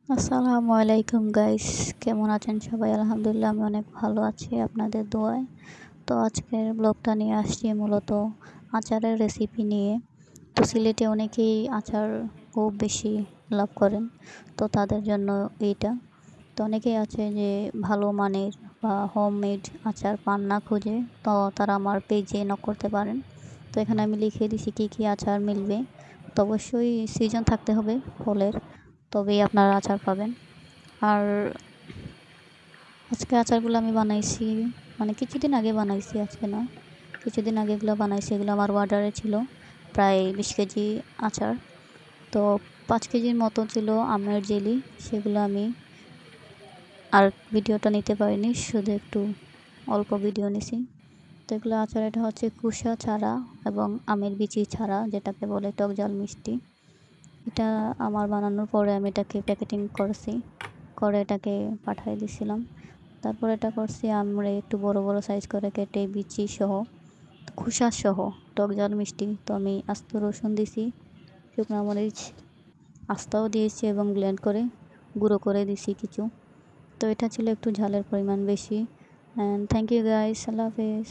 আসসালামু আলাইকুম গাইস, কেমন আছেন সবাই? আলহামদুলিল্লাহ আমি অনেক ভালো আছি আপনাদের দোয়ায়। তো আজকের ব্লগটা নিয়ে আসছি মূলত আচারের রেসিপি নিয়ে। তো সিলেটে অনেকেই আচার খুব বেশি লাভ করেন, তো তাদের জন্য এইটা। তো অনেকেই আছে যে ভালো মানের বা হোমমেড আচার পান না খুঁজে, তো তারা আমার পেজে নক করতে পারেন। তো এখানে আমি লিখে দিছি কী কী আচার মিলবে। তো অবশ্যই সিজন থাকতে হবে ফলের, তবেই আপনারা আচার পাবেন। আর আজকে আচারগুলো আমি বানাইছি, মানে কিছুদিন আগে বানাইছি, আজকে না, কিছুদিন আগে এগুলো বানাইছি। এগুলো আমার অর্ডারে ছিল প্রায় 20 কেজি আচার। তো 5 কেজির মতো ছিল আমের জেলি, সেগুলো আমি আর ভিডিওটা নিতে পারিনি, শুধু একটু অল্প ভিডিও নিছি। তো এগুলো আচার, এটা হচ্ছে কুসা ছাড়া এবং আমের বিচি ছাড়া, যেটাকে বলে টক ঝাল মিষ্টি। এটা আমার বানানোর পরে আমি এটাকে প্যাকেটিং করছি, করে এটাকে পাঠিয়ে দিছিলাম। তারপর এটা করছি আমরা একটু বড় বড় সাইজ করে কেটে বিচি সহ, খোসা সহ, টক ঝাল মিষ্টি। তো আমি আস্ত রসুন দিছি, শুকনো মরিচ আস্তাও দিয়েছি এবং ব্লেন্ড করে গুঁড়ো করে দিছি কিছু। তো এটা ছিল একটু ঝালের পরিমাণ বেশি। অ্যান্ড থ্যাংক ইউ গাইস, আল্লাহ হাফেজ।